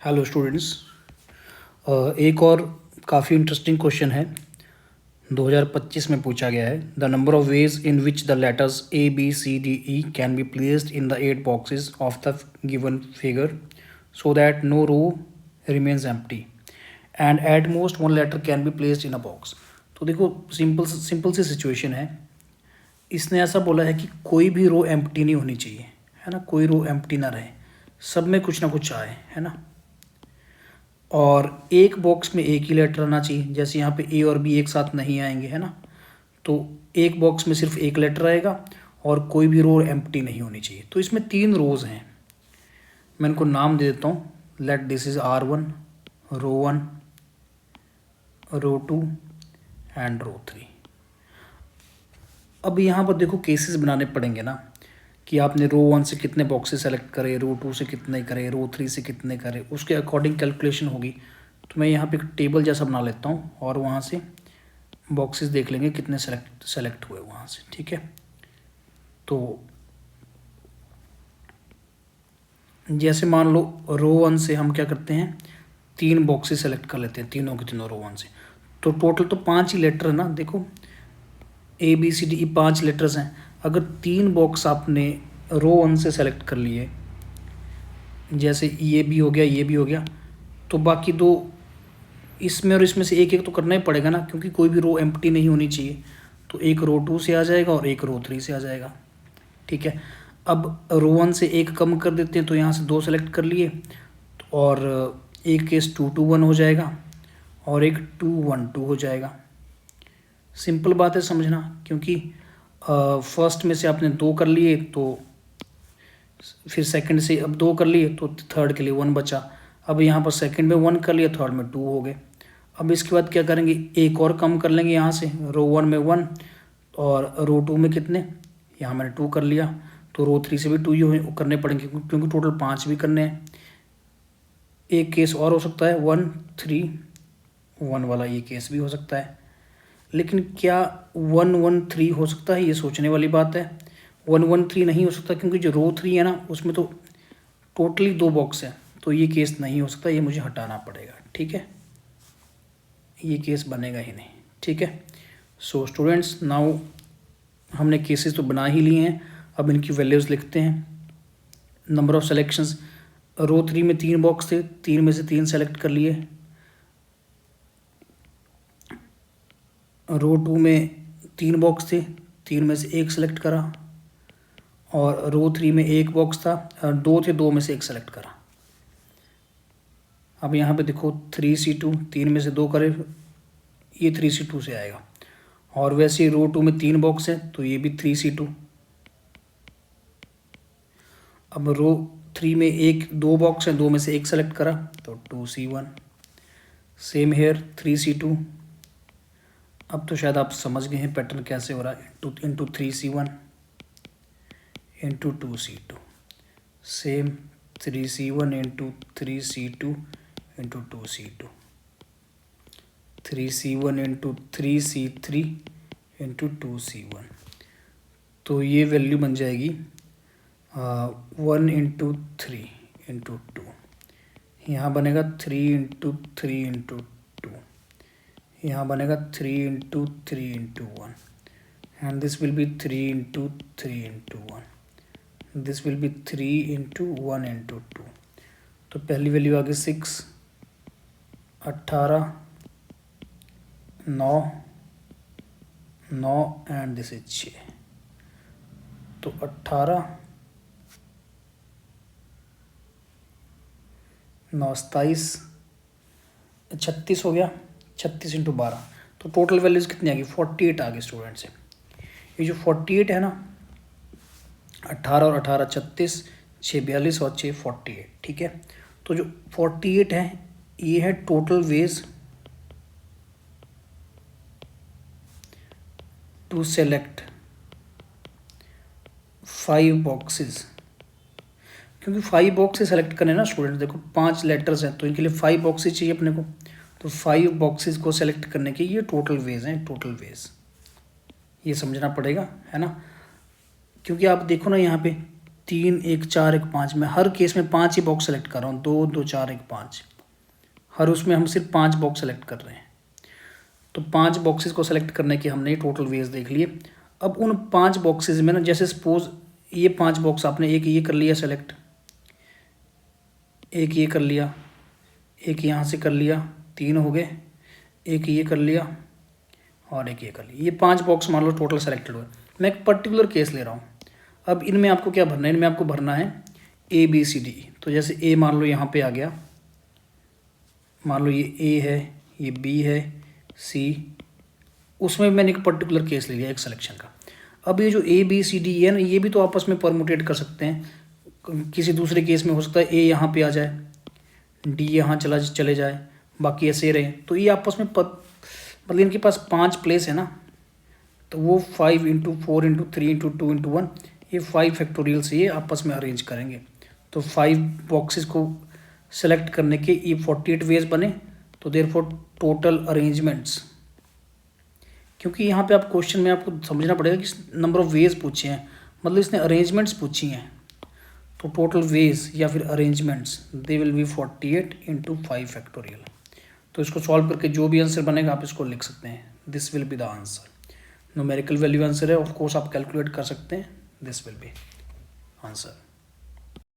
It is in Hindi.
Hello students. एक और काफ़ी इंटरेस्टिंग क्वेश्चन है 2025 में पूछा गया है। The number of ways in which the letters A B C D E can be placed in the 8 boxes of the given figure so that no row remains empty and at most one letter can be placed in a box. तो देखो सिंपल सी सिचुएशन है। इसने ऐसा बोला है कि कोई भी रो एम्प्टी नहीं होनी चाहिए, है ना। कोई रो एम्प्टी ना रहे, सब में कुछ ना कुछ आए, है ना। और एक बॉक्स में एक ही लेटर आना चाहिए, जैसे यहाँ पे ए और बी एक साथ नहीं आएंगे, है ना। तो एक बॉक्स में सिर्फ एक लेटर आएगा और कोई भी रो एम्प्टी नहीं होनी चाहिए। तो इसमें 3 रोज हैं, मैं इनको नाम दे देता हूँ। Let this is R1, row 1, row 2 and row 3। अब यहाँ पर देखो केसेस बनाने पड़ेंगे ना, कि आपने रो 1 से कितने बॉक्सेस सेलेक्ट करें, रो 2 से कितने करें, रो 3 से कितने करें, उसके अकॉर्डिंग कैलकुलेशन होगी। तो मैं यहाँ पे एक टेबल जैसा बना लेता हूँ और वहाँ से बॉक्सेस देख लेंगे कितने सेलेक्ट हुए वहाँ से, ठीक है। तो जैसे मान लो रो 1 से हम क्या करते हैं, 3 बॉक्सेस सेलेक्ट कर लेते हैं, तीनों के तीनों रो 1 से। तो टोटल तो 5 ही लेटर है ना। देखो ABCDE 5 लेटर्स हैं। अगर 3 बॉक्स आपने रो 1 से सेलेक्ट कर लिए, जैसे ये भी हो गया, ये भी हो गया, तो बाकी 2 इसमें और इसमें से एक एक तो करना ही पड़ेगा ना, क्योंकि कोई भी रो एम्प्टी नहीं होनी चाहिए। तो एक रो 2 से आ जाएगा और एक रो 3 से आ जाएगा, ठीक है। अब रो 1 से एक कम कर देते हैं, तो यहाँ से 2 सेलेक्ट कर लिए और एक केस 2 2 1 हो जाएगा और एक 2 1 2 हो जाएगा। सिंपल बात है समझना, क्योंकि फर्स्ट में से आपने 2 कर लिए, तो फिर सेकंड से अब 2 कर लिए, तो थर्ड के लिए 1 बचा। अब यहाँ पर सेकंड में 1 कर लिया, थर्ड में 2 हो गए। अब इसके बाद क्या करेंगे, एक और कम कर लेंगे यहाँ से, रो 1 में 1 और रो 2 में कितने, यहाँ मैंने 2 कर लिया, तो रो 3 से भी 2 ही करने पड़ेंगे, क्योंकि टोटल 5 भी करने हैं। एक केस और हो सकता है 1 3 1 वाला, ये केस भी हो सकता है। लेकिन क्या 1 1 3 हो सकता है, ये सोचने वाली बात है। 1 1 3 नहीं हो सकता, क्योंकि जो रो 3 है ना, उसमें तो टोटली 2 बॉक्स है, तो ये केस नहीं हो सकता, ये मुझे हटाना पड़ेगा, ठीक है। ये केस बनेगा ही नहीं, ठीक है। सो स्टूडेंट्स, नाउ हमने केसेस तो बना ही लिए हैं, अब इनकी वैल्यूज़ लिखते हैं। नंबर ऑफ सेलेक्शंस, रो 3 में 3 बॉक्स थे, 3 में से 3 सेलेक्ट कर लिए। रो 2 में 3 बॉक्स थे, 3 में से 1 सेलेक्ट करा। और रो 3 में 1 बॉक्स था, 2 थे, 2 में से 1 सेलेक्ट करा। अब यहाँ पे देखो 3C2, 3 में से 2 करे, ये 3C2 से आएगा। और वैसे ही रो 2 में 3 बॉक्स है, तो ये भी 3C2। अब रो 3 में 2 बॉक्स है, 2 में से 1 सेलेक्ट करा, तो 2C1। Same here 3C2। अब तो शायद आप समझ गए हैं पैटर्न कैसे हो रहा है, into 3C1 into 2C2। Same 3C1 into 3C2 into 2C2, 3C1 into 3C3 into 2C1। तो ये वैल्यू बन जाएगी 1 इंटू 3 इंटू 2। यहाँ बनेगा 3 इंटू 3 इंटू 2। यहाँ बनेगा 3 into 3 into 1 and this will be 3 into 3 into 1। This will be 3 into 1 into 2। तो पहली वैल्यू आ गई 6, 18, 9 9 एंड दिस इज 6। तो 18 9 27 36 हो गया, 36 इंटू 12। तो टोटल वैल्यूज़ कितनी आ गई, 48 आ गई स्टूडेंट से। ये जो 48 है ना, 18 और 18 36, 6 42 और 6 48, ठीक है। तो जो 48 है, ये है total ways to select 5 boxes. क्योंकि 5 बॉक्सेस सेलेक्ट करने ना स्टूडेंट, देखो 5 लेटर्स हैं, तो इनके लिए 5 बॉक्सेस चाहिए अपने को। तो 5 बॉक्सेस को सेलेक्ट करने के ये टोटल वेज हैं, टोटल वेज ये समझना पड़ेगा, है ना। क्योंकि आप देखो ना यहाँ पे 3 1 4 1 5, मैं हर केस में 5 ही बॉक्स सेलेक्ट कर रहा हूँ, 2 2 4 1 5, हर उसमें हम सिर्फ 5 बॉक्स सेलेक्ट कर रहे हैं। तो 5 बॉक्सेस को सेलेक्ट करने के हमने टोटल वेज देख लिए। अब उन 5 बॉक्सेस में ना, जैसे सपोज ये 5 बॉक्स आपने एक ये कर लिया सेलेक्ट, एक ये कर लिया, एक यहाँ से कर लिया, 3 हो गए, एक ये कर लिया और एक ये कर लिया, ये 5 बॉक्स मान लो टोटल सेलेक्टेड हुए। मैं एक पर्टिकुलर केस ले रहा हूँ। अब इनमें आपको क्या भरना है, इनमें आपको भरना है ABCD। तो जैसे ए मान लो यहाँ पे आ गया, मान लो ये A है, ये B है, C, उसमें मैंने एक पर्टिकुलर केस ले लिया एक सिलेक्शन का। अब ये जो ABCD है ना, ये भी तो आपस में परमुटेट कर सकते हैं। किसी दूसरे केस में हो सकता है A यहाँ पे आ जाए, D यहाँ चले जाए, बाकी ऐसे रहे। तो ये आपस में मतलब इनके पास 5 प्लेस है ना, तो वो 5 × 4 × 3 × 2 × 1, ये 5 फैक्टोरियल से ये आपस में अरेंज करेंगे। तो 5 बॉक्सेस को सेलेक्ट करने के ये 48 वेज बने। तो देयरफॉर टोटल अरेंजमेंट्स, क्योंकि यहाँ पे आप क्वेश्चन में आपको समझना पड़ेगा कि नंबर ऑफ वेज पूछे हैं, मतलब इसने अरेंजमेंट्स पूछी हैं। तो टोटल वेज या फिर arrangements they will be 48 × 5 factorial. तो इसको सॉल्व करके जो भी आंसर बनेगा आप इसको लिख सकते हैं, this will be the answer. Numerical value answer है, ऑफ कोर्स आप कैलकुलेट कर सकते हैं, दिस विल बी आंसर।